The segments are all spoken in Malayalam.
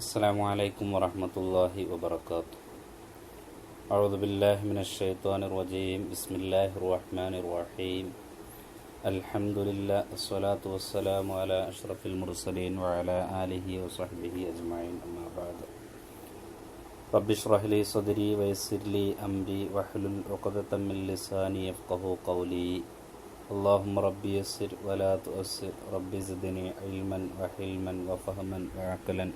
السلام عليكم ورحمة الله وبركاته. أعوذ بالله من الشيطان الرجيم. بسم الله الرحمن الرحيم. الحمد لله الصلاة والسلام على أشرف المرسلين وعلى آله وصحبه أجمعين. أما بعد. رب اشرح لي صدري ويسر لي أمري واحلل عقدة من لساني يفقهوا قولي. اللهم ربي يسر ولا تؤسر. ربي زدني علما وحلما وفهما وعقلا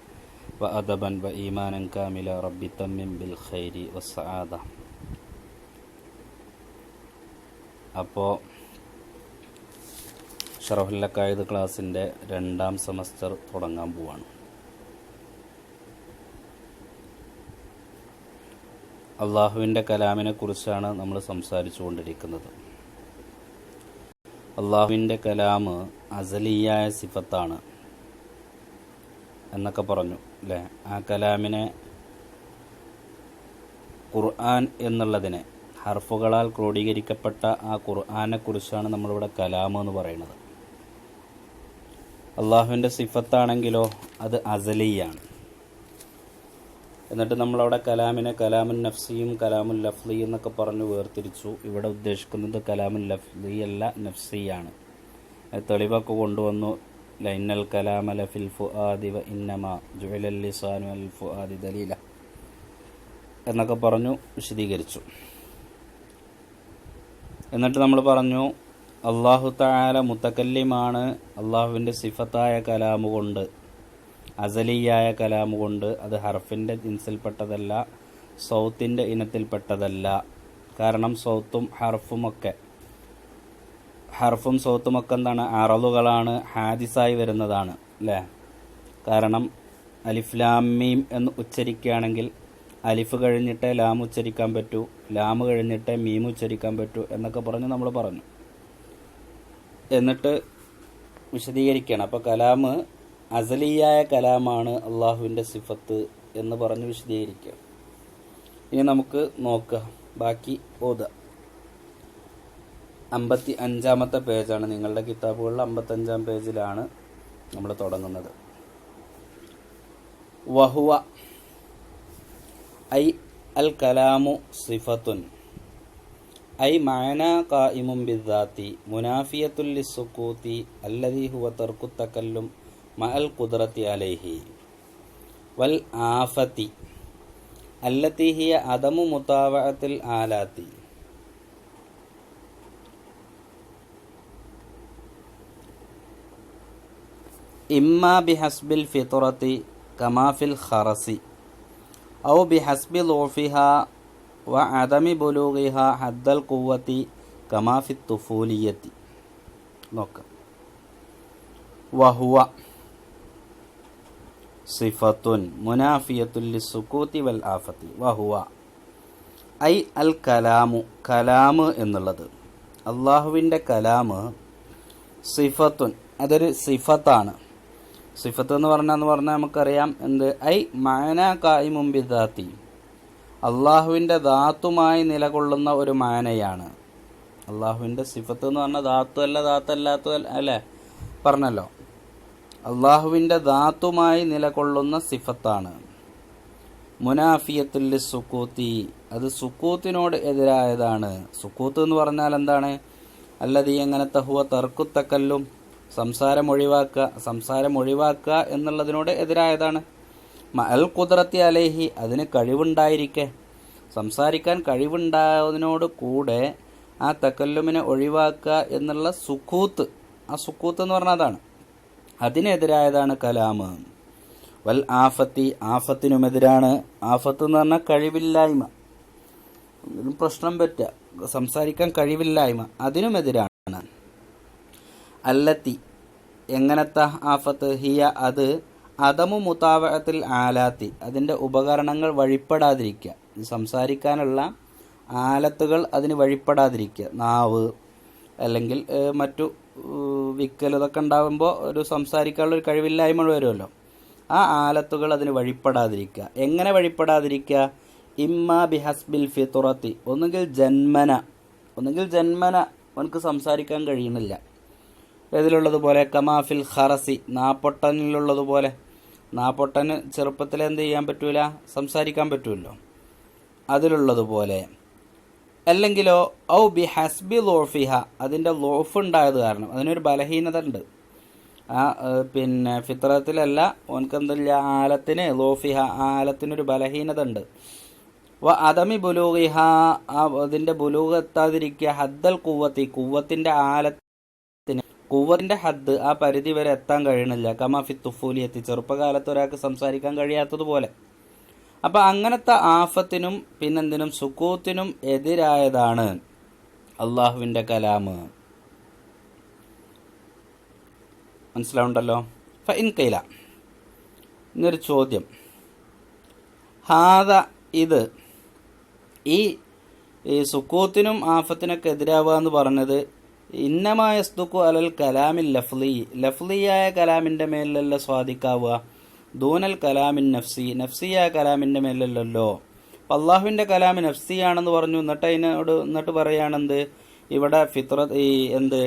وأدبا وإيمانا كاملا. ربي تمم بالخير والسعادة. അപ്പോൾ ഷറഹുൽ അഖായിദ് ക്ലാസിൻ്റെ 2ാം സെമസ്റ്റർ തുടങ്ങാൻ പോവാണ്. അള്ളാഹുവിൻ്റെ കലാമിനെ കുറിച്ചാണ് നമ്മൾ സംസാരിച്ചു കൊണ്ടിരിക്കുന്നത്. അള്ളാഹുവിൻ്റെ കലാമ് അസലിയായ സിഫത്താണ് എന്നൊക്കെ പറഞ്ഞു അല്ലേ. ആ കലാമിനെ ഖുർആൻ എന്നുള്ളതിനെ ഹർഫുകളാൽ ക്രോഡീകരിക്കപ്പെട്ട ആ ഖുർആനെ കുറിച്ചാണ് നമ്മളിവിടെ കലാം എന്ന് പറയുന്നത്. അള്ളാഹുവിൻ്റെ സിഫത്താണെങ്കിലോ അത് അസലിയാണ്. എന്നിട്ട് നമ്മളവിടെ കലാമിനെ കലാമുൻ നഫ്സിയും കലാമുൽ ലഫ്ലി എന്നൊക്കെ പറഞ്ഞു വേർതിരിച്ചു. ഇവിടെ ഉദ്ദേശിക്കുന്നത് കലാമുൽ ലഫ്ലി അല്ല, നഫ്സിയാണ്. തെളിവൊക്കെ കൊണ്ടുവന്നു. ലൈനൽ കലാമ ലഫിൽ ഫുആദി വ ഇന്നമാ ജുഇലൽ ലിസാനു അൽ ഫുആദി ദലീല എന്നൊക്കെ പറഞ്ഞു വിശദീകരിച്ചു. എന്നിട്ട് നമ്മൾ പറഞ്ഞു അള്ളാഹു തആല മുത്തക്കല്ലിമാണ്. അള്ളാഹുവിൻ്റെ സിഫത്തായ കലാമുകൊണ്ട്, അസലിയായ കലാമുകൊണ്ട്, അത് ഹർഫിൻ്റെ ഇനത്തിൽപ്പെട്ടതല്ല, സൗത്തിൻ്റെ ഇനത്തിൽപ്പെട്ടതല്ല. കാരണം സൗത്തും ഹർഫും സൗത്തുമൊക്കെ എന്താണ്, അറളുകളാണ്, ഹാദിസായി വരുന്നതാണ് അല്ലേ. കാരണം അലിഫ് ലാം മീം എന്ന് ഉച്ചരിക്കുകയാണെങ്കിൽ അലിഫ് കഴിഞ്ഞിട്ടേ ലാം ഉച്ചരിക്കാൻ പറ്റൂ, ലാം കഴിഞ്ഞിട്ടേ മീം ഉച്ചരിക്കാൻ പറ്റൂ എന്നൊക്കെ പറഞ്ഞ് നമ്മൾ പറഞ്ഞു. എന്നിട്ട് വിശദീകരിക്കുകയാണ്. അപ്പോൾ കലാമ് അസലിയായ കലാമാണ് അള്ളാഹുവിൻ്റെ സിഫത്ത് എന്ന് പറഞ്ഞ് വിശദീകരിക്കുക. ഇനി നമുക്ക് നോക്കുക, ബാക്കി ഓതുക. 55-ാമത്തെ പേജാണ് നിങ്ങളുടെ കിതാബുകളിൽ. 55-ാം പേജിലാണ് നമ്മൾ തുടങ്ങുന്നത്. വഹുവ ഐ അൽ കലാമു സിഫത്തുൻ ഐ മഅന ഖായിമുൻ ബിദ്ദാത്തി മുനാഫിയത്തുൽ ലിസ്സുകൂതി അല്ലദീ ഹുവ തർക്കു തകല്ലും മഅൽ ഖുദ്റത്തി അലൈഹി വൽ ആഫത്തി അല്ലത്തി ഹിയ അദമു മുതാവഅത്തിൽ ആലാത്തി. ഇമ്മാ ബിഹസ്ബിൽ ഫിത്റത്തി കമാ ഫിൽ ഖറസി ഔ ബിഹസ്ബി ളുഫിഹാ വ അദമി ബുലൂഗിഹാ ഹദ്ദൽ ഖുവ്വത്തി കമാ ഫിത് തുഫൂലിയത്തി. നോക്കാം. വഹുവ സിഫത്തുൻ മുനാഫിയത്തുൽ ലിസ്സുകൂതി വൽ ആഫത്തി. വഹുവ ഐ അൽ കലാമു, കലാമ് എന്നുള്ളത്, അള്ളാഹുവിൻ്റെ കലാമ് സിഫത്തുൻ, അതൊരു സിഫത്താണ്. സിഫത്ത് എന്ന് പറഞ്ഞാൽ നമുക്കറിയാം എന്ത്, ഐ മഅന ഖായിമുൻ ബിദ്ദാത്തി, അള്ളാഹുവിൻ്റെ ദാത്തുമായി നിലകൊള്ളുന്ന ഒരു മാനയാണ്. അള്ളാഹുവിൻ്റെ സിഫത്ത് എന്ന് പറഞ്ഞാൽ ദാത്തല്ലാത്ത അല്ലേ പറഞ്ഞല്ലോ. അള്ളാഹുവിൻ്റെ ദാത്തുമായി നിലകൊള്ളുന്ന സിഫത്താണ്. മുനാഫിയത്തുൽ ലിസ്സുകൂതി, അത് സുക്കൂത്തിനോട് എതിരായതാണ്. സുക്കൂത്ത് എന്ന് പറഞ്ഞാൽ എന്താണ്, അല്ലദീ എങ്ങനത്തെ ഹുവ തർക്കു തകല്ലും, സംസാരം ഒഴിവാക്കുക എന്നുള്ളതിനോട് എതിരായതാണ്. മഅൽ ഖുദ്റത്തി അലൈഹി, അതിന് കഴിവുണ്ടായിരിക്കെ, സംസാരിക്കാൻ കഴിവുണ്ടായതിനോട് കൂടെ ആ തകല്ലുമിനെ ഒഴിവാക്കുക എന്നുള്ള സുക്കൂത്ത്, ആ സുക്കൂത്ത് എന്ന് പറഞ്ഞാൽ അതാണ്, അതിനെതിരായതാണ് കലാമ്. വൽ ആഫത്തി, ആഫത്തിനുമെതിരാണ്. ആഫത്ത് എന്ന് പറഞ്ഞാൽ കഴിവില്ലായ്മ, പ്രശ്നം പറ്റുക, സംസാരിക്കാൻ കഴിവില്ലായ്മ, അതിനുമെതിരാണ്. അല്ലത്തി, എങ്ങനത്തെ ആഫത്ത്, ഹിയ അത്, അദമു മുതാവഅത്തിൽ ആലാത്തി, അതിൻ്റെ ഉപകരണങ്ങൾ വഴിപ്പെടാതിരിക്കുക, സംസാരിക്കാനുള്ള ആലത്തുകൾ അതിന് വഴിപ്പെടാതിരിക്കുക. നാവ് അല്ലെങ്കിൽ മറ്റു വിക്കൽ ഇതൊക്കെ ഉണ്ടാകുമ്പോൾ ഒരു സംസാരിക്കാനുള്ളൊരു കഴിവില്ലായ്മ വരുമല്ലോ, ആ ആലത്തുകൾ അതിന് വഴിപ്പെടാതിരിക്കുക. എങ്ങനെ വഴിപ്പെടാതിരിക്കുക? ഇമ്മാ ബിഹസ്ബിൽ ഫിത്റത്തി, ഒന്നുകിൽ ജന്മന അവനക്ക് സംസാരിക്കാൻ കഴിയുന്നില്ല, ഏതിലുള്ളതുപോലെ കമാഫിൽ ഖറസി, നാപ്പൊട്ടനിലുള്ളതുപോലെ, നാപ്പൊട്ടന് ചെറുപ്പത്തിൽ എന്ത് ചെയ്യാൻ പറ്റൂല, സംസാരിക്കാൻ പറ്റുമല്ലോ, അതിലുള്ളതുപോലെ. അല്ലെങ്കിലോ ഔ ബി ഹസ്ബി ലോഫിഹ, അതിൻ്റെ ലോഫ് ഉണ്ടായത് കാരണം, അതിനൊരു ബലഹീനത ഉണ്ട്. പിന്നെ ഫിത്രത്തിലല്ല, ഓൻക്കെന്തില്ല, ആലത്തിന് ലോഫിഹ, ആലത്തിനൊരു ബലഹീനത ഉണ്ട്. അദമി ബുലൂഹിഹ, അതിൻ്റെ ബുലൂഗ് എത്താതിരിക്കുക, ഹദ്ദൽ കുവ്വത്തി, കുവ്വത്തിൻ്റെ ആലത്തിന്, കുവ്വത്തിൻ്റെ ഹദ്, ആ പരിധി വരെ എത്താൻ കഴിയണില്ല. കമാഫി തുഫൂലിയത്തി, ചെറുപ്പകാലത്ത് ഒരാൾക്ക് സംസാരിക്കാൻ കഴിയാത്തതുപോലെ. അപ്പം അങ്ങനത്തെ ആഫത്തിനും പിന്നെന്തിനും സുക്കൂത്തിനും എതിരായതാണ് അള്ളാഹുവിൻ്റെ കലാമ്. മനസ്സിലാവുണ്ടല്ലോ. ഫഇൻ ഖീല, ഇന്നൊരു ചോദ്യം, ഹാദ, ഇത്, ഈ സുക്കൂത്തിനും ആഫത്തിനൊക്കെ എതിരാവുക എന്ന് പറഞ്ഞത് ഇന്നമാ യസ്ദുഖു അലൽ കലാമിൽ ലഫ്ലി, ലഫ്ലിയായ കലാമിൻ്റെ മേലല്ല സ്വാദിക്കാവുക, ദൂനൽ കലാമിൻ നഫ്സി, നഫ്സിയായ കലാമിൻ്റെ മേലല്ലോ. അപ്പം അള്ളാഹുവിൻ്റെ കലാമ് നഫ്സിയാണെന്ന് പറഞ്ഞു. എന്നിട്ട് പറയുകയാണെന്ത്, ഇവിടെ എന്ത്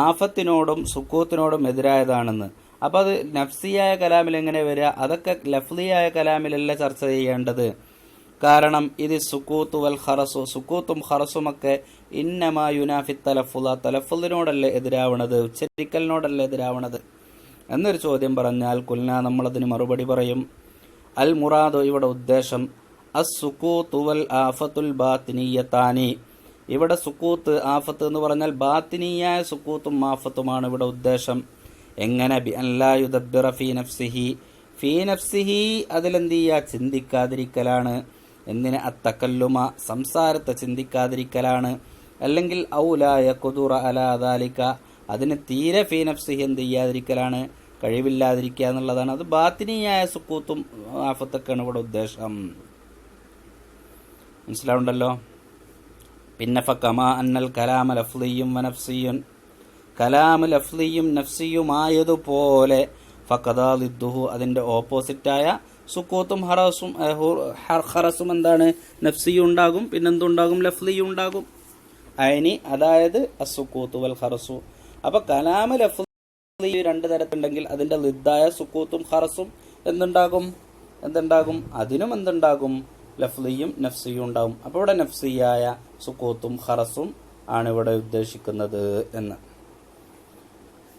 ആഫത്തിനോടും സുക്കൂത്തിനോടും എതിരായതാണെന്ന്. അപ്പോൾ അത് നഫ്സിയായ കലാമിൽ എങ്ങനെ വരിക? അതൊക്കെ ലഫ്ലിയായ കലാമിലല്ല ചർച്ച ചെയ്യേണ്ടത്. കാരണം ഇത് സുക്കൂത്ത് വൽ ഖറസു, സുക്കൂത്തും ഖറസുമൊക്കെ ഇന്നമാ യുനാഫി തലഫുല, തലഫുലിനോടല്ലേ എതിരാവണത്, ഉച്ചരിക്കലിനോടല്ലേ എതിരാവണത് എന്നൊരു ചോദ്യം പറഞ്ഞാൽ കുൽന, നമ്മളതിന് മറുപടി പറയും, അൽ മുറാദു, ഇവിടെ ഉദ്ദേശം, അസ് സുക്കൂത്തു വൽ ആഫത്തുൽ ബാത്തിനിയത്താനി, ഇവിടെ സുക്കൂത്ത് ആഫത്ത് എന്ന് പറഞ്ഞാൽ ബാത്തിനിയായ സുക്കൂത്തും ആഫത്തുമാണ് ഇവിടെ ഉദ്ദേശം. എങ്ങനെ? ബി അല്ലാ യുദബ്ബിറ ഫീ നഫ്സിഹി, ഫീ നഫ്സിഹി, അതിലെന്ത് ചെയ്യുക, ചിന്തിക്കാതിരിക്കലാണ്. എന്തിന്? അത്തക്കല്ലുമ, സംസാരത്തെ ചിന്തിക്കാതിരിക്കലാണ്. അല്ലെങ്കിൽ ഔലാ യഖ്ദുറ അലാ ദാലിക, അതിന് തീരെ ഫീ നഫ്സിഹി എന്ത് ചെയ്യാതിരിക്കലാണ്, കഴിവില്ലാതിരിക്കുക എന്നുള്ളതാണ്. അത് ബാത്തിനിയായ സുക്കൂത്തും ആഫത്തൊക്കെയാണ് ഇവിടെ ഉദ്ദേശം. മനസ്സിലാവുണ്ടല്ലോ. പിന്നെ ഫകമാ അന്നൽ കലാമ ലഫ്ലിയും വനഫ്സിയുൻ, കലാമ് ലഫ്ലിയും നഫ്സിയുമായതുപോലെ ഫഖദാ ളിദ്ദുഹു, അതിൻ്റെ ഓപ്പോസിറ്റായ സുക്കൂത്തും ഖറസും എന്താണ്? നഫ്സിയും ഉണ്ടാകും, പിന്നെന്തുണ്ടാകും? ലഫ്ലിയും ഉണ്ടാകും. അയിനി, അതായത് അസുക്കൂത്തു വൽ ഖറസു. അപ്പോൾ കലാമ് ലഫ്ലി രണ്ട് തരത്തുണ്ടെങ്കിൽ അതിൻ്റെ ളിദ്ദായ സുക്കൂത്തും ഖറസും എന്തുണ്ടാകും? അതിനും എന്തുണ്ടാകും? ലഫ്ലിയും നഫ്സിയും ഉണ്ടാകും. അപ്പോൾ ഇവിടെ നഫ്സിയായ സുക്കൂത്തും ഖറസും ആണ് ഇവിടെ ഉദ്ദേശിക്കുന്നത് എന്ന്.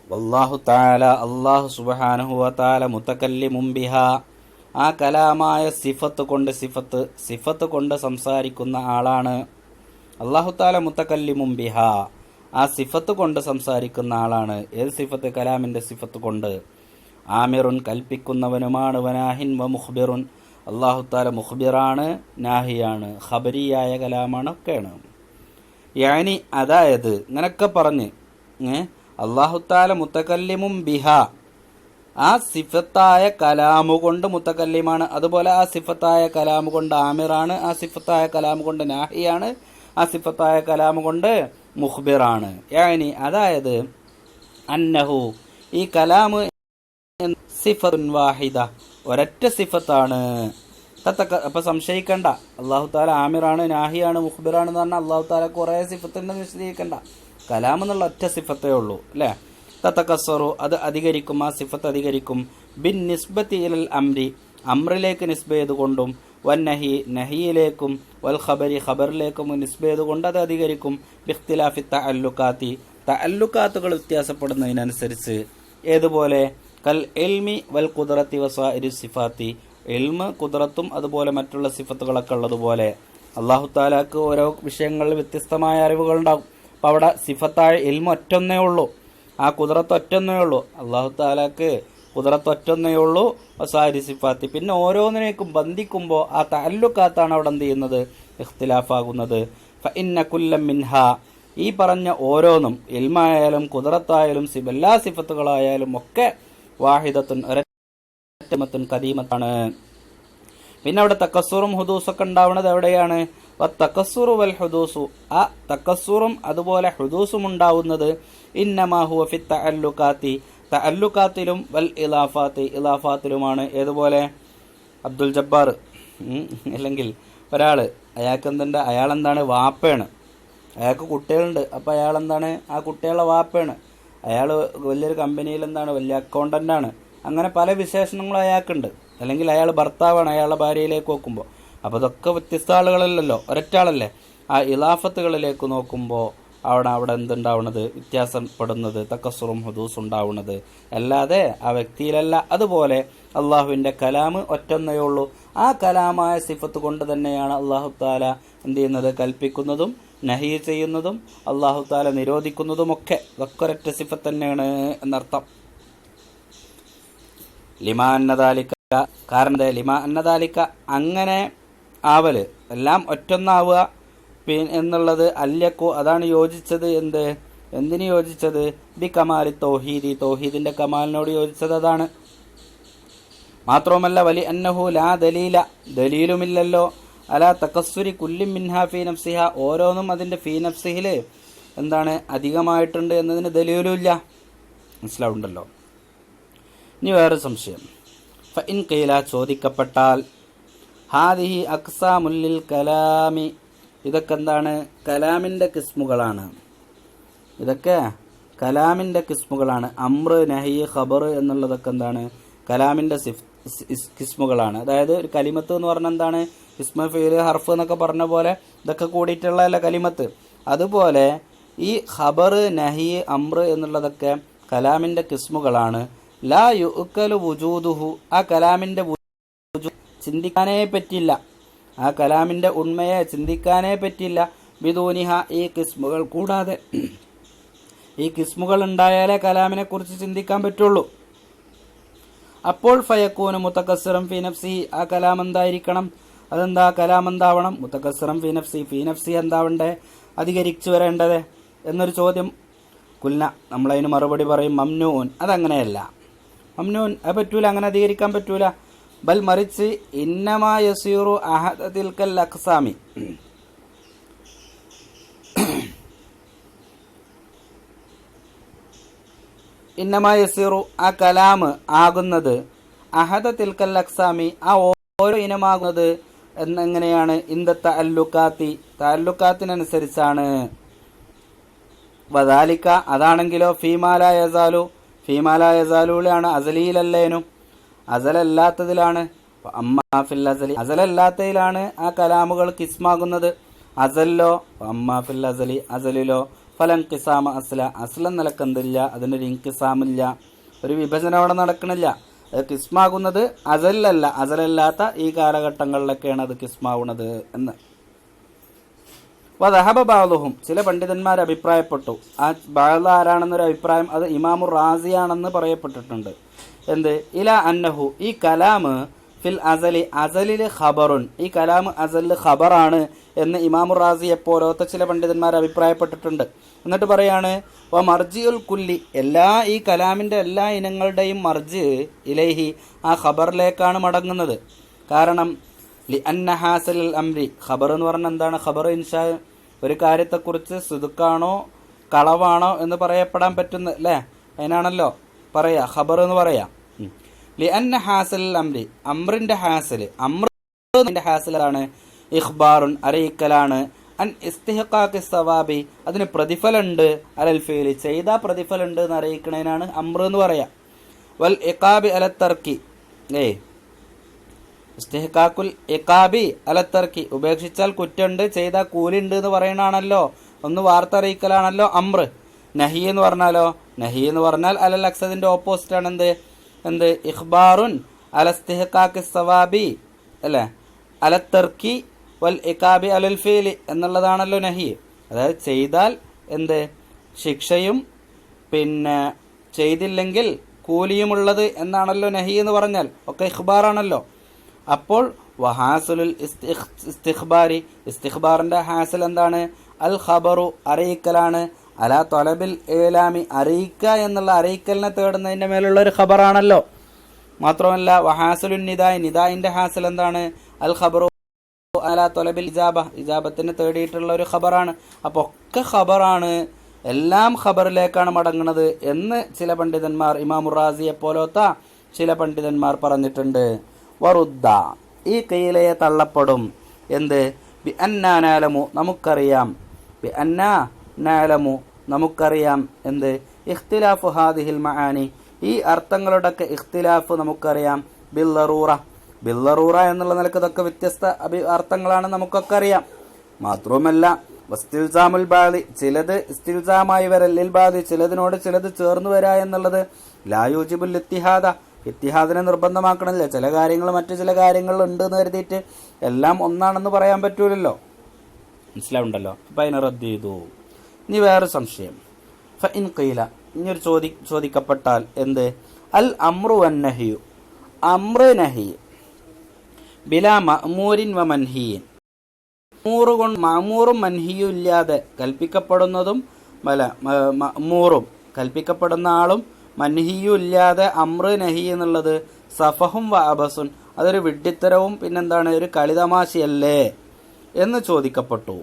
വല്ലാഹു തആല, അല്ലാഹു സുബ്ഹാനഹു വ തആല മുതകല്ലിമുൻ ബിഹാ, ആ കലാമായ സിഫത്ത് കൊണ്ട് സംസാരിക്കുന്ന ആളാണ്. അല്ലാഹു തആല മുതകല്ലിമുൻ ബിഹാ, ആ സിഫത്ത് കൊണ്ട് സംസാരിക്കുന്ന ആളാണ്. ഏത് സിഫത്ത്? കലാമിൻ്റെ സിഫത്ത് കൊണ്ട്. ആമിറുൻ, കൽപ്പിക്കുന്നവനുമാണ്. വനാഹിൻ വ മുഖ്ബിറുൻ, അല്ലാഹു തആല മുഖ്ബിറാണ്, നാഹിയാണ്, ഖബരിയായ കലാമാണ്, ഒക്കെയാണ്. യാനി, അതായത് ഇങ്ങനൊക്കെ പറഞ്ഞ് അല്ലാഹു തആല മുതകല്ലിമുൻ ബിഹാ, ആ സിഫത്തായ കലാമുകൊണ്ട് മുതകല്ലിമാണ്. അതുപോലെ ആ സിഫത്തായ കലാമുകൊണ്ട് ആമിറാണ്, ആ സിഫത്തായ കലാമുകൊണ്ട് നാഹിയാണ്, ആ സിഫത്തായ കലാമുകൊണ്ട് മുഖ്ബിറാണ്. യാനി, അതായത് അന്നഹു, ഈ കലാമ് സിഫത്തുൻ വാഹിദ, ഒരൊറ്റ സിഫത്താണ്. അപ്പം സംശയിക്കണ്ട, അല്ലാഹു തആല ആമിറാണ്, നാഹിയാണ്, മുഖ്ബിറാണെന്ന് പറഞ്ഞാൽ അല്ലാഹു തആല കുറേ സിഫത്തുണ്ടെന്ന് വിശദീകരിക്കണ്ട. കലാം എന്നുള്ള ഒറ്റ സിഫത്തേ ഉള്ളൂ അല്ലേ. തതകസ്സറു, അത് അധികരിക്കും, ആ സിഫത്ത് അധികരിക്കും. ബിൻ നിസ്ബത്തി ഇലൽ അംരി, അമ്രിലേക്ക് നിസ്ബ ചെയ്തുകൊണ്ടും, വന്നഹി, നഹിയിലേക്കും, വൽ ഖബരി, ഖബറിലേക്കും നിസ്ബ ചെയ്തുകൊണ്ട് അത് അധികരിക്കും. ബിഖ്തിലാഫി തഅല്ലുഖാത്തി, തഅല്ലുഖാത്തുകൾ വ്യത്യാസപ്പെടുന്നതിനനുസരിച്ച്. ഏതുപോലെ? കൽ ഇൽമി വൽ ഖുദ്റത്തി വസാഇരി സിഫാത്തി, ഇൽമ്, ഖുദ്റത്തും അതുപോലെ മറ്റുള്ള സിഫത്തുകളൊക്കെ ഉള്ളതുപോലെ അല്ലാഹു തആലക്ക് ഓരോ വിഷയങ്ങളിൽ വ്യത്യസ്തമായ അറിവുകളുണ്ടാകും. അപ്പോൾ അവിടെ സിഫത്തായ ഇൽമ് ഒറ്റൊന്നേ ഉള്ളൂ, ആ ഖുദ്റത്ത് ഒറ്റൊന്നേ ഉള്ളൂ. അല്ലാഹു തആലക്ക് ഖുദ്റത്ത് ഒറ്റൊന്നേ ഉള്ളൂ, വസാഇരി സിഫാത്തി. പിന്നെ ഓരോന്നിനേക്കും ബന്ധിക്കുമ്പോൾ ആ തഅല്ലുഖാത്താണ് അവിടെ എന്ത് ചെയ്യുന്നത്? ഇഖ്തിലാഫാകുന്നത്. ഫഇന്ന കുല്ലം മിൻഹാ, ഈ പറഞ്ഞ ഓരോന്നും, ഇൽമായാലും ഖുദ്റത്തായാലും എല്ലാ സിഫത്തുകളായാലും ഒക്കെ വാഹിദത്തുൻ, ഒരറ്റമത്തുൻ കദീമത്താണ്. പിന്നെ അവിടെ തക്കസ്സുറും ഹുദൂസൊക്കെ ഉണ്ടാവുന്നത് എവിടെയാണ്? തക്കസ്സുറു വൽ ഹുദൂസു, ആ തക്കസ്സുറും അതുപോലെ ഹുദൂസും ഉണ്ടാവുന്നത് ഇന്നമാ ഹുവ ഫി തഅല്ലുഖാത്തി, തഅല്ലുഖാത്തിലും വൽ ഇലാഫാത്തി, ഇലാഫാത്തിലുമാണ്. ഏതുപോലെ? അബ്ദുൽ ജബ്ബാർ അല്ലെങ്കിൽ ഒരാൾ, അയാളെന്താണ്? വാപ്പയാണ്, അയാൾക്ക് കുട്ടികളുണ്ട്. അപ്പോൾ അയാളെന്താണ്? ആ കുട്ടികളുടെ വാപ്പയാണ്. അയാൾ വലിയൊരു കമ്പനിയിൽ വലിയ അക്കൗണ്ടൻ്റാണ്. അങ്ങനെ പല വിശേഷണങ്ങളും അയാൾക്കുണ്ട്. അല്ലെങ്കിൽ അയാൾ ഭർത്താവാണ്, അയാളുടെ ഭാര്യയിലേക്ക് നോക്കുമ്പോൾ. അപ്പോൾ അതൊക്കെ വ്യത്യസ്ത ആളുകളല്ലല്ലോ, ഒരൊറ്റാളല്ലേ. ആ ഇലാഫത്തുകളിലേക്ക് നോക്കുമ്പോൾ അവിടെ എന്തുണ്ടാവുന്നത്, വ്യത്യാസപ്പെടുന്നത്, തക്കസുറും ഹുദൂസ് ഉണ്ടാവുന്നത് അല്ലാതെ ആ വ്യക്തിയിലല്ല. അതുപോലെ അള്ളാഹുവിൻ്റെ കലാമ് ഒറ്റൊന്നേ ഉള്ളൂ. ആ കലാമായ സിഫത്ത് കൊണ്ട് തന്നെയാണ് അള്ളാഹു താല എന്ത് ചെയ്യുന്നത്, കൽപ്പിക്കുന്നതും നഹി ചെയ്യുന്നതും അള്ളാഹു താല നിരോധിക്കുന്നതുമൊക്കെ ഇതൊക്കെ ഒരൊറ്റ സിഫത്ത് തന്നെയാണ് എന്നർത്ഥം. ലിമാ അന്നദാലിക്ക, കാരണം ലിമാ അന്നദാലിക്ക അങ്ങനെ ആവല് എല്ലാം ഒറ്റൊന്നാവുക എന്നുള്ളത് അല്യക്കോ അതാണ് യോജിച്ചത്. എന്തിന് യോജിച്ചത്? ബി കമാലി തൗഹീദി, തൗഹീദിന്റെ കമാലിനോട് യോജിച്ചത് അതാണ്. മാത്രവുമല്ല വലി അന്നഹു ലാ ദലീല, ദലീലുമില്ലല്ലോ, അലാ തകസ്സുരി കുല്ലി മിൻഹാ ഫീ നഫ്സിഹ, ഓരോന്നും അതിന്റെ ഫീ നഫ്സിഹില് എന്താണ് അധികമായിട്ടുണ്ട് എന്നതിന് ദലീലുമില്ല. മനസ്സിലാവുണ്ടല്ലോ. ഇനി വേറെ സംശയം. ഫഇൻ ഖീല, ചോദിക്കപ്പെട്ടാൽ, ഹാദിഹി അഖ്സാമുൽ കലാമി, ഇതൊക്കെ എന്താണ്, കലാമിന്റെ കിസ്മുകളാണ്. ഇതൊക്കെ കലാമിന്റെ കിസ്മുകളാണ്. അമ്ര, നഹി, ഖബർ എന്നുള്ളതൊക്കെ എന്താണ്, കലാമിന്റെ കിസ്മുകളാണ്. അതായത് ഒരു കലിമത്ത് എന്ന് പറഞ്ഞാൽ എന്താണ്, ഇസ്മ, ഫീൽ, ഹർഫ് എന്നൊക്കെ പറഞ്ഞ പോലെ ഇതൊക്കെ കൂടിയിട്ടുള്ളതല്ല കലിമത്ത്. അതുപോലെ ഈ ഖബർ, നഹി, അമ്ര എന്നുള്ളതൊക്കെ കലാമിന്റെ കിസ്മുകളാണ്. ലാ യുഅ്കലു വുജൂദുഹു, ആ കലാമിന്റെ ചിന്തിക്കാനേ പറ്റില്ല, ആ കലാമിന്റെ ഉണ്മയെ ചിന്തിക്കാനേ പറ്റില്ല. ബിദൂനിഹ, ഈ കിസ്മുകൾ കൂടാതെ. ഈ കിസ്മുകൾ ഉണ്ടായാലേ കലാമിനെ കുറിച്ച് ചിന്തിക്കാൻ പറ്റുള്ളൂ. അപ്പോൾ ഫയക്കൂന് മുതകസ്സിറം ഫീ നഫ്സി, ആ കലാം എന്തായിരിക്കണം, അതെന്താ, കലാം എന്താവണം, മുതകസ്സിറം ഫീ നഫ്സി, ഫീ നഫ്സി എന്താവണ്ടേ, അധികരിച്ചു വരേണ്ടത് എന്നൊരു ചോദ്യം. കുൽന, നമ്മളതിന് മറുപടി പറയും മംനൂൻ, അതങ്ങനെയല്ല. മംനൂൻ അത് പറ്റൂല, അങ്ങനെ അധികരിക്കാൻ പറ്റൂല. ബൽ മറിച്ച് ഇന്നമാ യസീറു അഹദ തിൽക്കൽ അഖ്സാമി, ഇന്നമാ യസീറു, ആ കലാമ് ആകുന്നത്, അഹദ തിൽക്കൽ അഖ്സാമി, ആ ഓരോ ഇനമാകുന്നത് എന്നെങ്ങനെയാണ്, ഇന്ദ തഅല്ലുഖാത്തി, തഅല്ലുഖാത്തിനനുസരിച്ചാണ്. വദാലിക, അതാണെങ്കിലോ ഫീമാല യസാലു, ഫീമാല യസാലുലാണ്, അസലിയിലല്ലേനും അസലല്ലാത്തതിലാണ്. അമ്മാ ഫിൽ അസലി, അസലല്ലാത്തതിലാണ് ആ കലാമുകൾ കിസ്മാകുന്നത്. അസലിലോ, അമ്മാ ഫിൽ അസലി, അസലിലോ ഫലൻ കിസാമ അസ്ല, അസ്ലം നിലക്കെന്തില്ല, അതിനൊരു ഇൻകിസാമില്ല, ഒരു വിഭജനം അവിടെ നടക്കണില്ല. അത് കിസ്മാകുന്നത് അസലല്ല, അസലല്ലാത്ത ഈ കാലഘട്ടങ്ങളിലൊക്കെയാണ് അത് കിസ്മാവുന്നത് എന്ന്. വദഹബ ബഅ്ദുഹും, ചില പണ്ഡിതന്മാർ അഭിപ്രായപ്പെട്ടു. ആ ബഅദ് ആരാണെന്നൊരു അഭിപ്രായം, അത് ഇമാമു റാസിയാണെന്ന് പറയപ്പെട്ടിട്ടുണ്ട്. എന്ത്, ഇല അന്നഹു, ഈ കലാമ് ഫിൽ അസലി, അസലില് ഖബറുൻ, ഈ കലാമ് അസലില് ഖബറാണ് എന്ന് ഇമാമു റാസിയെ പോലത്തെ ചില പണ്ഡിതന്മാർ അഭിപ്രായപ്പെട്ടിട്ടുണ്ട്. എന്നിട്ട് പറയാണ്, വ മർജിഉൽ കുല്ലി, എല്ലാ ഈ കലാമിന്റെ എല്ലാ ഇനങ്ങളുടെയും മർജ് ഇലൈഹി, ആ ഖബറിലേക്കാണ് മടങ്ങുന്നത്. കാരണം ലി അന്ന ഹാസൽ അംരി, ഖബർ എന്ന് പറഞ്ഞാൽ എന്താണ്, ഖബർ ഇൻഷാ, ഒരു കാര്യത്തെക്കുറിച്ച് സിദ്ഖാണോ കളവാണോ എന്ന് പറയപ്പെടാൻ പറ്റുന്ന അല്ലേ, അതിനാണല്ലോ പറയാ ഖബർ എന്ന് പറയാം. ലി അന്ന ഹാസൽ അംരി, അമ്രിന്റെ ഹാസൽ, അമ്രിന്റെ ഹാസലാണ് ഇഖ്ബാറുൻ, അറിയിക്കലാണ്, അൻ ഇസ്തിഹ്ഖാഖി സവാബി, അതിന് പ്രതിഫലമുണ്ട്, അലൽ ഫീലി, ചെയ്താ പ്രതിഫലമുണ്ട് എന്ന് അറിയിക്കണതിനാണ് അമ്ര എന്ന് പറയാം. വൽ ഇഖാബി അലത്തർക്കി, ഇസ്തിഹ്ഖാഖുൽ ഇഖാബി അലത്തർക്കി, ഉപേക്ഷിച്ചാൽ കുറ്റുണ്ട്, ചെയ്താൽ കൂലിണ്ട് എന്ന് പറയണാണല്ലോ, ഒന്ന് വാർത്ത അറിയിക്കലാണല്ലോ അമ്ര. നഹി എന്ന് പറഞ്ഞാലോ, നഹി എന്ന് പറഞ്ഞാൽ അലൽ അക്സദിന്റെ ഓപ്പോസിറ്റ് ആണ് എന്ത് ഇഖ്ബാറുൻ അലസ്തിഹ്ഖാഖി സവാബി അല്ലേ, അലത്തർക്കി വൽ ഇഖാബി അലൽ ഫീലി എന്നുള്ളതാണല്ലോ നഹി. അതായത് ചെയ്താൽ ശിക്ഷയും പിന്നെ ചെയ്തില്ലെങ്കിൽ കൂലിയുമുള്ളത് എന്നാണല്ലോ നഹി എന്ന് പറഞ്ഞാൽ, ഒക്കെ ഇഖ്ബാറാണല്ലോ. അപ്പോൾ വഹാസുലുൽ ഇസ്തിഖ്ബാരി, ഇസ്തിഖ്ബാറിന്റെ ഹാസിൽ എന്താണ്, അൽ ഖബറു, അറിയിക്കലാണ്, അലാ തൊലബിൽ ഏലാമി, അറിയിക്കുക എന്നുള്ള അറിയിക്കലിനെ തേടുന്നതിന്റെ മേലുള്ള ഒരു ഖബറാണല്ലോ. മാത്രമല്ല വഹാസുലുൻ നിദായ്, നിദായിന്റെ ഹാസിൽ എന്താണ്, അൽ ഖബറു അലാ തൊലബിൽ ഇജാബ, ഇജാബത്തിന് തേടിയിട്ടുള്ള ഒരു ഖബറാണ്. അപ്പൊ ഒക്കെ ഖബറാണ്, എല്ലാം ഖബറിലേക്കാണ് മടങ്ങുന്നത് എന്ന് ചില പണ്ഡിതന്മാർ, ഇമാമു റാസിയെ പോലത്തെ ചില പണ്ഡിതന്മാർ പറഞ്ഞിട്ടുണ്ട്. വറുദ്ദ, ഈ കീലയെ തള്ളപ്പെടും. ബി അന്നാ നാലമു, നമുക്കറിയാം, ബി അന്നാ നാലമു, നമുക്കറിയാം ഇഖ്തിലാഫു ഹാദിഹിൽ മആനി, ഈ അർത്ഥങ്ങളുടെയൊക്കെ ഇഖ്തിലാഫ് നമുക്കറിയാം ബില്ലറൂറ എന്നുള്ള നിലക്ക് ഇതൊക്കെ വ്യത്യസ്ത അർത്ഥങ്ങളാണ് നമുക്കൊക്കെ അറിയാം. മാത്രവുമല്ല വസ്തിൽസാമുൽ ബാദി, ചിലത് ഇസ്തിൽസാമായി വരൽ ബാദി, ചിലതിനോട് ചിലത് ചേർന്ന് വരാ എന്നുള്ളത് ലായൂജിബുൽ ഇത്തിഹാദിനെ നിർബന്ധമാക്കണില്ല. ചില കാര്യങ്ങൾ മറ്റു ചില കാര്യങ്ങളിൽ ഉണ്ട് എന്ന് കരുതിയിട്ട് എല്ലാം ഒന്നാണെന്ന് പറയാൻ പറ്റൂലല്ലോ. മനസ്സിലാവുണ്ടല്ലോ. അപ്പൊ അതിനെ റദ്ദ് ചെയ്തു. ഇനി വേറെ സംശയം, ഫഇൻ ഖീല, ഇനിയൊരു ചോദിക്കപ്പെട്ടാൽ എന്ത്, അൽ അമ്രു വന്നഹിയു, അമ്ര നഹി ബിലാ മഅ്മൂരിൻ വ മൻഹിയിൻ, മഅ്മൂറും മൻഹിയും ഇല്ലാതെ കൽപ്പിക്കപ്പെടുന്നതും മഅ്മൂറും കൽപ്പിക്കപ്പെടുന്ന ആളും മൻഹിയും ഇല്ലാതെ അമ്ര നഹി എന്നുള്ളത് സഫഹും വ അബസുൻ, അതൊരു വിഡ്ഢിത്തരവും പിന്നെന്താണ്, ഒരു കളിതമാശയല്ലേ എന്ന് ചോദിക്കപ്പെട്ടു.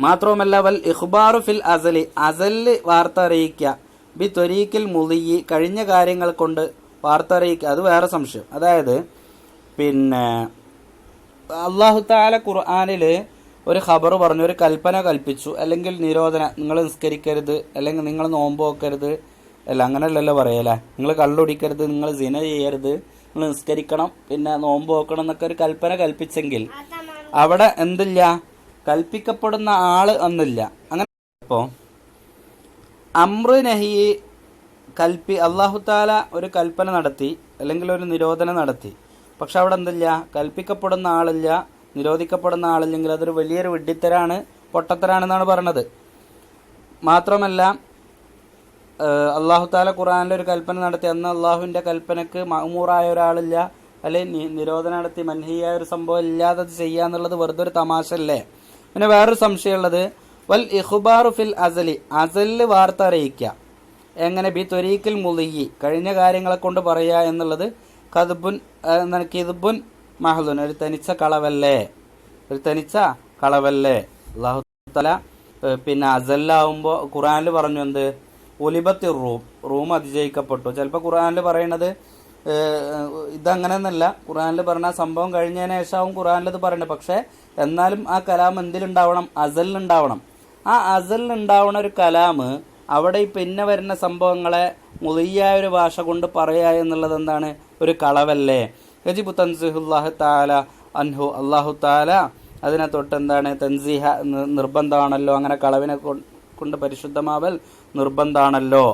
മാത്രവുമല്ല വൽ ഇഖ്ബാറു ഫിൽ അസല് വാർത്ത അറിയിക്കുക, ബി ത്വരീക്കിൽ മുളിയി, കഴിഞ്ഞ കാര്യങ്ങൾ കൊണ്ട് വാർത്ത അറിയിക്കുക, അത് വേറെ സംശയം. അതായത് പിന്നെ അല്ലാഹു തആല ഖുർആനില് ഒരു ഖബർ പറഞ്ഞു, ഒരു കൽപ്പന കൽപ്പിച്ചു, അല്ലെങ്കിൽ നിരോധന, നിങ്ങൾ നിസ്കരിക്കരുത്, അല്ലെങ്കിൽ നിങ്ങൾ നോമ്പ് വെക്കരുത്, അല്ല അങ്ങനെയല്ലല്ലോ പറയല്ലേ, നിങ്ങൾ കള്ളുടിക്കരുത്, നിങ്ങൾ സിന ചെയ്യരുത്, നിങ്ങൾ നിസ്കരിക്കണം, പിന്നെ നോമ്പ് വെക്കണം എന്നൊക്കെ ഒരു കൽപ്പന കൽപ്പിച്ചെങ്കിൽ അവിടെ എന്തില്ല, കൽപ്പിക്കപ്പെടുന്ന ആള് അന്നില്ല. അങ്ങനെ ഇപ്പോ അമ്ര നഹി അല്ലാഹു തആല ഒരു കൽപ്പന നടത്തി, അല്ലെങ്കിൽ ഒരു നിരോധനം നടത്തി, പക്ഷെ അവിടെ എന്തില്ല, കൽപ്പിക്കപ്പെടുന്ന ആളില്ല, നിരോധിക്കപ്പെടുന്ന ആളില്ലെങ്കിൽ അതൊരു വലിയൊരു വിഡ്ഢിത്തരാണ്, പൊട്ടത്തരാണെന്നാണ് പറഞ്ഞത്. മാത്രമല്ല അല്ലാഹു തആല ഖുർആനിൽ ഒരു കൽപ്പന നടത്തി, അന്ന് അള്ളാഹുവിന്റെ കൽപ്പനക്ക് മഅ്മൂറായ ഒരാളില്ല, അല്ലെങ്കിൽ നിരോധനം നടത്തി മൻഹിയായ ഒരു സംഭവം ഇല്ലാതെ അത് ചെയ്യാന്നുള്ളത് വെറുതെ ഒരു തമാശ അല്ലേ. പിന്നെ വേറൊരു സംശയമുള്ളത്, വൽ ഇഖ്ബാറു ഫിൽ അസലിൽ വാർത്ത അറിയിക്കുക, എങ്ങനെ, ബി ത്വരീക്കിൽ മുളിയി, കഴിഞ്ഞ കാര്യങ്ങളെ കൊണ്ട് പറയുക എന്നുള്ളത് കിദ്ബുൻ മഹ്ദുൻ, ഒരു തനിച്ച കളവല്ലേ, അല്ലാഹു തആല പിന്നെ അസലാവുമ്പോ ഖുർആനിൽ പറഞ്ഞു എന്ത്, ഒലിബത്തി റൂം അതിജയിക്കപ്പെട്ടു. ചിലപ്പോൾ ഖുർആനിൽ പറയണത് ഇതങ്ങനെയൊന്നല്ല, ഖുർആനിൽ പറഞ്ഞ സംഭവം കഴിഞ്ഞതിന് ശേഷമാവും ഖുർആനിൽ ഇത് പറയുന്നത്. പക്ഷെ എന്നാലും ആ കലാം എന്തിലുണ്ടാവണം, അസലിലുണ്ടാവണം. ആ അസലിലുണ്ടാവണ ഒരു കലാം അവിടെ പിന്നെ വരുന്ന സംഭവങ്ങളെ മുളിയായ ഒരു ഭാഷ കൊണ്ട് പറയുക എന്നുള്ളത് എന്താണ്, ഒരു കളവല്ലേ. യജിബു തൻസിഹുല്ലാഹു തആല അൻഹു, അല്ലാഹു തആല അതിനെ തൊട്ട് എന്താണ്, തൻസീഹ നിർബന്ധമാണല്ലോ, അങ്ങനെ കളവിനെ കൊണ്ട് പരിശുദ്ധമാവൽ നിർബന്ധമാണല്ലോ.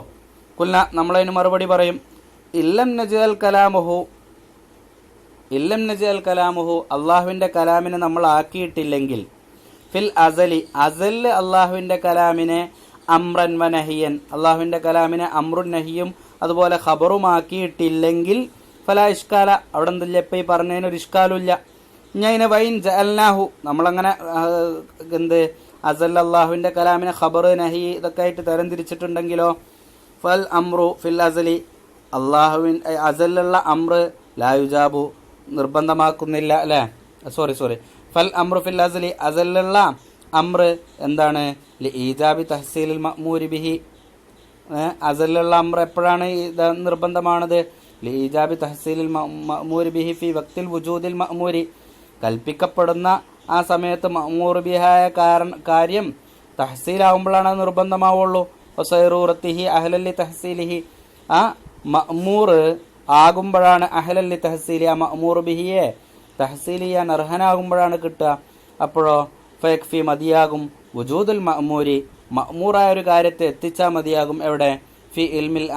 കുൽന, നമ്മളതിന് മറുപടി പറയും, ഇല്ലം നജൽ കലാമുഹു, അള്ളാഹുവിന്റെ കലാമിനെ നമ്മൾ ആക്കിയിട്ടില്ലെങ്കിൽ, ഫിൽ അസല് അള്ളാഹുവിന്റെ കലാമിനെ അമ്രൻ വ നഹിയൻ, അള്ളാഹുവിന്റെ കലാമിനെ അമ്രുൻ നഹിയും അതുപോലെ ഖബറുമാക്കിയിട്ടില്ലെങ്കിൽ ഫലാ ഇഷ്കാല, അവിടെ എന്തില്ല, ഇപ്പൊ ഈ പറഞ്ഞതിനൊരു ഇഷ്കാലുമില്ല. ഇങ്ങനെ വൈൻ ജഅൽനാഹു, നമ്മളങ്ങനെ എന്ത് അസൽ അള്ളാഹുവിന്റെ കലാമിനെ ഖബർ നഹി ഇതൊക്കെ ആയിട്ട് തരംതിരിച്ചിട്ടുണ്ടെങ്കിലോ, ഫൽ അമ്രു ഫിൽ അസലി, അസലുള്ള അമ്ര ലാ യുജാബു, നിർബന്ധമാക്കുന്നില്ല അല്ലെ, സോറി ഫൽ അമ്രു ഫിൽ അസലി, അസലുള്ള അമ്ര എന്താണ്, ഈജാബി തഹ്സീലിൽ മഅ്മൂരി ബിഹി, അസലുള്ള അമ്ര എപ്പോഴാണ് നിർബന്ധമാണത്, ഈജാബി തഹ്സീലിൽ മഅ്മൂരി ബിഹി ഫി വക്തിൽ വുജൂദിൽ മഅ്മൂരി, കൽപ്പിക്കപ്പെടുന്ന ആ സമയത്ത് മഅ്മൂർ ബിഹായ കാര്യം തഹ്സീലാവുമ്പോഴാണ് അത് നിർബന്ധമാവുള്ളൂ. വസൈറൂറത്തിഹി അഹ്ലല്ലി തഹ്സീലിഹി, ആ മഅ്മൂർ ആകുമ്പോഴാണ് അഹ്ലല്ലി തഹ്സീലി, ആ മഅ്മൂർ ബിഹിയെ തഹ്സീൽ ചെയ്യാൻ അർഹനാകുമ്പോഴാണ് കിട്ടുക. അപ്പോഴോ ഫയക്ഫി, മതിയാകും, വുജൂദുൽ മഅ്മൂരി, മഅ്മൂറായ ഒരു കാര്യത്തെ എത്തിച്ചാൽ മതിയാകും. എവിടെ, ഫി ഇൽമിൽ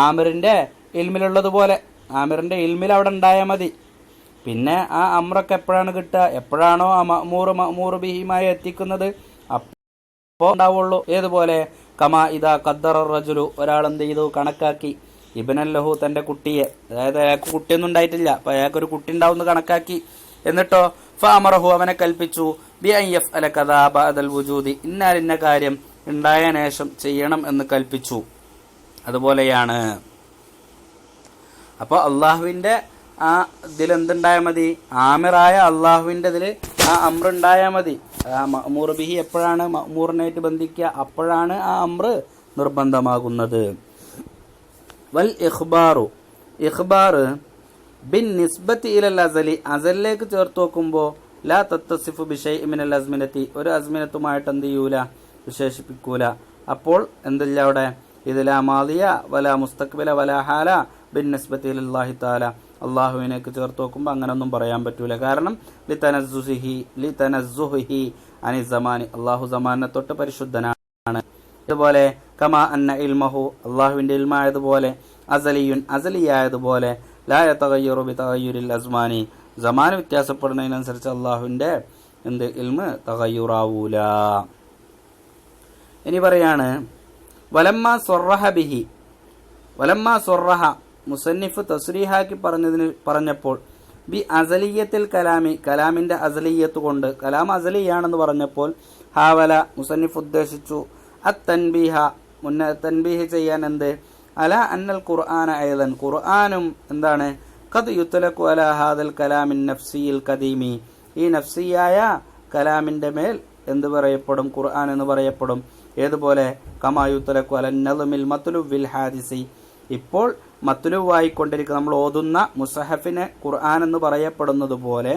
ആമിറിന്റെ ഇൽമിലുള്ളതുപോലെ, ആമിറിന്റെ ഇൽമിൽ അവിടെ ഉണ്ടായാൽ മതി. പിന്നെ ആ അമ്രൊക്കെ എപ്പോഴാണ് കിട്ടുക, എപ്പോഴാണോ ആ മഅ്മൂർ ബിഹിമായി എത്തിക്കുന്നത് അപ്പോൾ ഉണ്ടാവുള്ളൂ. ഏതുപോലെ, കമാ ഇദാ ഖദ്ദറ റജുലു, ഒരാൾ എന്ത് ചെയ്തു, കണക്കാക്കി, ഇബ്നല്ലഹു, തന്റെ കുട്ടിയെ, അതായത് അയാൾക്ക് കുട്ടിയൊന്നും ഉണ്ടായിട്ടില്ല, അപ്പൊ അയാൾക്കൊരു കുട്ടി ഉണ്ടാവുന്ന കണക്കാക്കി, എന്നിട്ടോ ഫഅമറഹു, അവനെ കൽപ്പിച്ചു, ബി അൻ യഫ്അല കദാ ബഅദൽ വുജൂദി, ഇന്ന കാര്യം ഉണ്ടായതിനു ശേഷം ചെയ്യണം എന്ന് കൽപ്പിച്ചു. അതുപോലെയാണ്. അപ്പോൾ അള്ളാഹുവിന്റെ ആ ഇതിൽ എന്തുണ്ടായാൽ മതി, ആമിറായ അള്ളാഹുവിന്റെ ഇതിൽ ആ അമ്ര ഉണ്ടായാൽ മതി. ആ മഅ്മൂർ ബിഹി എപ്പോഴാണ് മഅ്മൂറിനായിട്ട് ബന്ധിക്കുക, അപ്പോഴാണ് ആ അമ്ര നിർബന്ധമാകുന്നത്. വൽ ഇഖ്ബാർ ബിൻ നിസ്ബത്തി ഇലൽ അസലി, അസലിലേക്ക് ചേർത്ത് നോക്കുമ്പോൾ ലാ തത്തസിഫു ബിശൈഇ മിനൽ അസ്മിനത്തി, ഒരു അസ്മിനത്തുമായിട്ട് എന്ത് ചെയ്യൂല, വിശേഷിപ്പിക്കൂല. അപ്പോൾ എന്തില്ല അവിടെ, ഇത് ലാ മാദിയ വലാ മുസ്തഖ്ബില വലാ ഹാല ബിൻ നിസ്ബത്തി ലില്ലാഹി തആല. അള്ളാഹുവിനേക്ക് ചേർത്ത് നോക്കുമ്പോൾ അങ്ങനൊന്നും പറയാൻ പറ്റൂല. കാരണം ലിതനസ്സുഹിഹി അനി സമാനി, അള്ളാഹു സമാനെ തൊട്ട് പരിശുദ്ധനാണ്. ഇതുപോലെ കമാ അന്ന ഇൽമഹു, അള്ളാഹുവിന്റെ ഇൽമായതുപോലെ, അസലിയുൻ അസലിയായതുപോലെ, ലാ യതഗയ്യറു ബിതഗയ്യുരിൽ അസ്മാനി, സമാന വ്യത്യാസപ്പെടുന്നതിനനുസരിച്ച് അള്ളാഹുവിന്റെ ഇൽമ് തഗയ്യുറാവൂല. ഇനി പറയാണ് വലമ്മ സൊറഹ ബിഹി, വലമ്മ സൊറഹ മുസന്നിഫ് തസ്രീഹാക്കി പറഞ്ഞപ്പോൾ ബി അസലിയത്തിൽ കലാമി, കലാമിന്റെ അസലിയത്ത് കൊണ്ട്, കലാം അസലിയാണെന്ന് പറഞ്ഞപ്പോൾ ഹാവല മുസന്നിഫ് ഉദ്ദേശിച്ചു അത്തൻബീഹ, തൻബീഹ് ചെയ്യാൻ എന്ത്, അല അന്നൽ ഖുർആന അയ്ദൻ, ഖുർആനും എന്താണ്, ഖദ് യുത്ലഖു അലാ ഹാദൽ കലാമിൻ നഫ്സിയിൽ ഖദീമി, ഈ നഫ്സിയായ കലാമിന്റെ മേൽ എന്ത് പറയപ്പെടും, ഖുർആൻ എന്ന് പറയപ്പെടും. ഏതുപോലെ കമാ യുത്ലഖു അലൻ നദ്മിൽ മത്ലുവിൽ ഹാദിസി, ഇപ്പോൾ മത്ലുവായിക്കൊണ്ടിരിക്കുന്ന നമ്മൾ ഓതുന്ന മുസഹഫിനെ ഖുർആൻ എന്ന് പറയപ്പെടുന്നത് പോലെ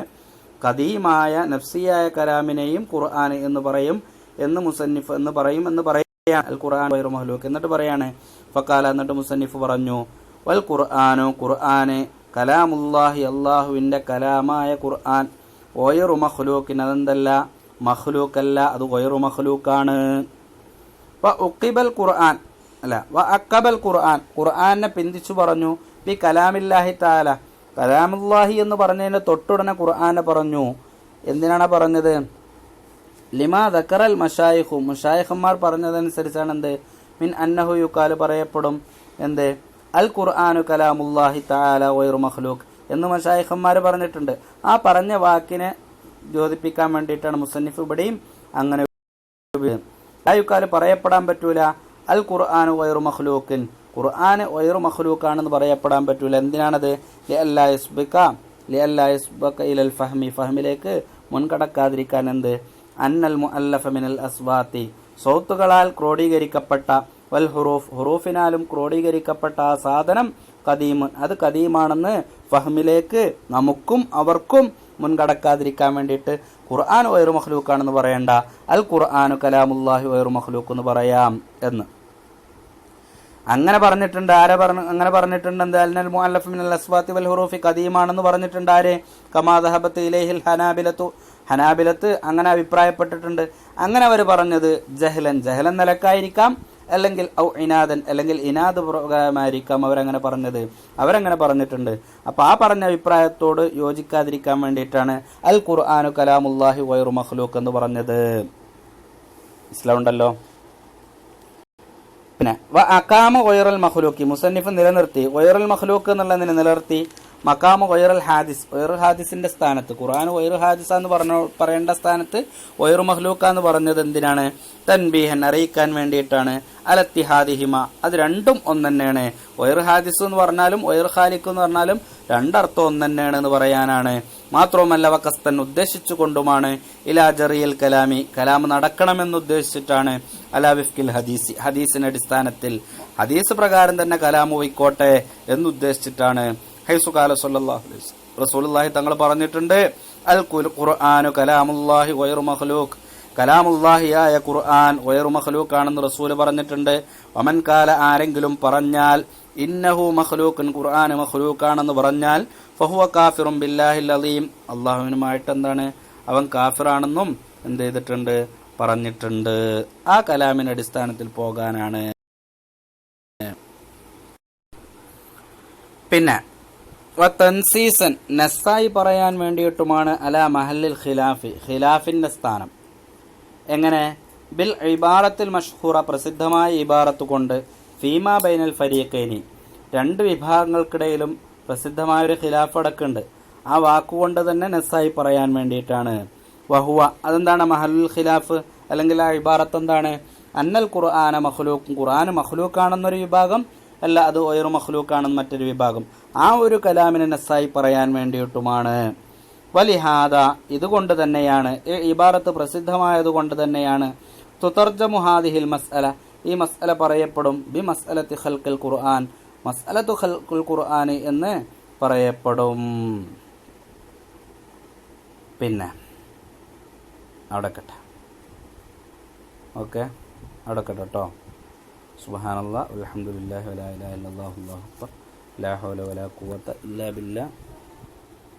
ഖദീമായ നഫ്സിയായ കലാമിനെയും ഖുർആൻ എന്ന് പറയും എന്ന് മുസന്നിഫ് എന്ന് പറയും എന്ന് പറയാൻ അൽ ഖുർആൻ ഗൈറു മഖ്ലൂഖ്. എന്നിട്ട് പറയാണ് ഫഖാല, എന്നിട്ട് മുസന്നിഫ് പറഞ്ഞു വൽ ഖുർആനു, ഖുർആന് കലാമുല്ലാഹി, അല്ലാഹുവിന്റെ കലാമായ ഖുർആൻ, ഗൈറു മഖ്ലൂഖിൻ, അതെന്തല്ല മഖ്ലൂഖല്ല, അത് ഗൈറു മഖ്ലൂഖാണ്. വ ഉഖിബൽ ഖുർആൻ അല്ല വ അഖബൽ ഖുർആൻ, ഖുർആനെ പിന്തിച്ചു പറഞ്ഞു ബി കലാമില്ലാഹി തആല, കലാമുല്ലാഹി എന്ന് പറഞ്ഞതിന് തൊട്ടുടനെ ഖുർആനെ പറഞ്ഞു. എന്തിനാണ് പറഞ്ഞത്, ലിമാ ദക്കറൽ മശായിഖു, മുശായിഖന്മാർ പറഞ്ഞതനുസരിച്ചാണ് എന്ത്, മിൻ അന്നഹു യുക്കാല് പറയപ്പെടും എന്ത്, അൽ ഖുർആനു കലാമുല്ലാഹി തആല ഗൈറു മഖ്ലൂഖ് എന്ന് മശായിഖന്മാർ പറഞ്ഞിട്ടുണ്ട്. ആ പറഞ്ഞ വാക്കിനെ യോജിപ്പിക്കാൻ വേണ്ടിയിട്ടാണ് മുസന്നിഫ് ഇവിടെയും അങ്ങനെ ആ യുക്കാല് പറയപ്പെടാൻ പറ്റൂല അൽ ഖുർആനു ഗൈറു മഖ്ലൂഖിൻ, ഖുർആന് ഗൈറു മഖ്ലൂഖാണെന്ന് പറയപ്പെടാൻ പറ്റൂല. എന്തിനാണത്, ലിഅല്ലാ യസ്ബക ഇലൽ ഫഹ്മി, ഫഹ്മിലേക്ക് മുൻകടക്കാതിരിക്കാൻ. എന്ത്, അന്നൽ മുഅല്ലഫ മിനൽ അസ്വാത്തി, സൗത്തുകളാൽ ക്രോഡീകരിക്കപ്പെട്ട, വൽ ഹുറൂഫ്, ഹുറൂഫിനാലും ക്രോഡീകരിക്കപ്പെട്ട ആ സാധനം ഖദീമുൻ, അത് ഖദീമാണെന്ന് ഫഹ്മിലേക്ക് നമുക്കും അവർക്കും മുൻകടക്കാതിരിക്കാൻ വേണ്ടിയിട്ട് ഖുർആൻ ഗൈറു മഖ്ലൂഖാണെന്ന് പറയണ്ട, അൽ ഖുർആനു കലാമുല്ലാഹി ഗൈറു മഖ്ലൂഖ് എന്ന് പറയാം എന്ന് അങ്ങനെ പറഞ്ഞിട്ടുണ്ട്. ആരെ പറഞ്ഞു അങ്ങനെ പറഞ്ഞിട്ടുണ്ട്, എന്ത്, അന്നൽ മുഅല്ലഫ് മിനൽ അസ്വാത്തി വൽ ഹുറൂഫി ഖദീമാണെന്ന് പറഞ്ഞിട്ടുണ്ട്. ആര്, കമാ ദഹബത്ത് ഇലൈഹിൽ ഹനാബിലത്തു, ഹനാബിലത്ത് അങ്ങനെ അഭിപ്രായപ്പെട്ടിട്ടുണ്ട്. അങ്ങനെ അവർ പറഞ്ഞത് ജഹലൻ നിലക്കായിരിക്കാം, അല്ലെങ്കിൽ ഔ ഇനാദൻ, അല്ലെങ്കിൽ ഇനാദ് പ്രകാരമായിരിക്കാം അവരങ്ങനെ പറഞ്ഞിട്ടുണ്ട്. അപ്പൊ ആ പറഞ്ഞ അഭിപ്രായത്തോട് യോജിക്കാതിരിക്കാൻ വേണ്ടിയിട്ടാണ് അൽ ഖുർആനു കലാമുല്ലാഹി ഗൈറു മഖ്ലൂഖ് എന്ന് പറഞ്ഞത്. ഇസ്ലാമുണ്ടല്ലോ. പിന്നെ വ അഖാമ ഗൈറൽ മഖ്ലൂഖി, മുസന്നിഫ് നിലനിർത്തി ഗൈറൽ മഖ്ലൂഖ് എന്നുള്ളതിനെ നിലനിർത്തി മഖാമ ഗൈറൽ ഹാദിസ്, ഗൈറു ഹാദിസിന്റെ സ്ഥാനത്ത്, ഖുർആൻ ഗൈറു ഹാദിസ എന്ന് പറയേണ്ട സ്ഥാനത്ത് ഗൈറു മഖ്ലൂഖ എന്ന് പറഞ്ഞത് എന്തിനാണ്, തൻബീഹൻ അറിയിക്കാൻ വേണ്ടിയിട്ടാണ്, അലത്തിഹാദിഹിമ, അത് രണ്ടും ഒന്നെന്നെയാണ്. ഗൈറു ഹാദിസ് എന്ന് പറഞ്ഞാലും ഗൈറു ഖാലിഖ് എന്ന് പറഞ്ഞാലും രണ്ടർത്ഥം ഒന്നെന്നെയാണ് എന്ന് പറയാനാണ്. മാത്രവുമല്ല വഖസ്തൻ ഉദ്ദേശിച്ചുകൊണ്ടുമാണ്, ഇലാ ജറിയൽ കലാമി, കലാം നടക്കണമെന്ന് ഉദ്ദേശിച്ചിട്ടാണ്, അലാ വിഫ്കിൽ ഹദീസി, ഹദീസിന്റെ അടിസ്ഥാനത്തിൽ ഹദീസ് പ്രകാരം തന്നെ കലാം പോയിക്കോട്ടെ എന്നുദ്ദേശിച്ചിട്ടാണ്. ഹൈസു ഖാല സല്ലല്ലാഹു അലൈഹി വസല്ലം, റസൂലുള്ളാഹി തങ്ങൾ പറഞ്ഞിട്ടുണ്ട്, അൽ ഖുർആനു കലാമുല്ലാഹി ഗൈറു മഖ്ലൂഖ്, കലാമുല്ലാഹിയായ ഖുർആൻ ഗൈറു മഖ്ലൂഖ് ആണെന്ന് റസൂൽ പറഞ്ഞിട്ടുണ്ട്. വമൻ കാല, ആരെങ്കിലും പറഞ്ഞാൽ, ഇന്നഹു മഖ്ലൂഖുൻ, ഖുർആൻ മഖ്ലൂഖ് ആണെന്ന് പറഞ്ഞാൽ, ഫഹുവ കാഫിറുൻ ബില്ലാഹിൽ അലീം, അല്ലാഹുവിനുമായിട്ട് എന്താണ്, അവൻ കാഫിറാണെന്നും എന്ത് ചെയ്തിട്ടുണ്ട്, പറഞ്ഞിട്ടുണ്ട്. ആ കലാമിന്റെ അടിസ്ഥാനത്തിൽ പോകാനാണ്. പിന്നെ തൻസീസൻ, നസ്സായി പറയാൻ വേണ്ടിയിട്ടുമാണ്, അലാ മഹല്ലിൽ ഖിലാഫി, ഖിലാഫിന്റെ സ്ഥാനം. എങ്ങനെ, ബിൽ ഇബാറത്തിൽ മഷ്ഹൂറ, പ്രസിദ്ധമായ ഇബാറത്ത് കൊണ്ട്, ഫീമാ ബൈനൽ ഫരീഖൈനി, രണ്ട് വിഭാഗങ്ങൾക്കിടയിലും പ്രസിദ്ധമായൊരു ഖിലാഫ് അടക്കുന്നുണ്ട്. ആ വാക്കുകൊണ്ട് തന്നെ നസ്സായി പറയാൻ വേണ്ടിയിട്ടാണ്. വഹുവ, അതെന്താണ് മഹല്ലുൽ ഖിലാഫ്, അല്ലെങ്കിൽ ആ ഇബാറത്ത് എന്താണ്, അന്നൽ ഖുർആന മഖ്ലൂഖ്, ഖുർആൻ മഖ്ലൂഖാണെന്നൊരു വിഭാഗം, അല്ല അത് ഗൈറു മഖ്ലൂഖാണെന്ന് മറ്റൊരു വിഭാഗം. ആ ഒരു കലാമിനെ നസ്സായി പറയാൻ വേണ്ടിയിട്ടുമാണ്. വലിഹാദ, ഇതുകൊണ്ട് തന്നെയാണ്, ഇബാറത്ത് പ്രസിദ്ധമായതുകൊണ്ട് തന്നെയാണ്, തുതർജമു ഹാദിഹിൽ മസ്അല, ഈ മസ്അല പറയപ്പെടും, ബി മസ്അലത്തി ഖൽഖിൽ ഖുർആൻ, മസ്അലത്തു ഖൽഖുൽ ഖുർആൻ എന്ന് പറയപ്പെടും. പിന്നെ അവിടെ കേട്ടോ, ഓക്കെ, അവിടെ കേട്ടോ. സുബ്ഹാനല്ലാഹ് വൽഹംദുലില്ലാഹി വലാ ഇലാഹ ഇല്ലല്ലാഹു അല്ലാഹു അക്ബർ ലാ ഹൗല വലാ ഖുവത ഇല്ലാ ബില്ലാഹ്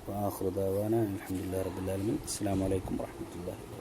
വആഖിറു ദഅവാനാ അൽഹംദുലില്ലാഹി റബ്ബിൽ ആലമീൻ. അസ്സലാമു അലൈക്കും വറഹ്മത്തുള്ളാഹി.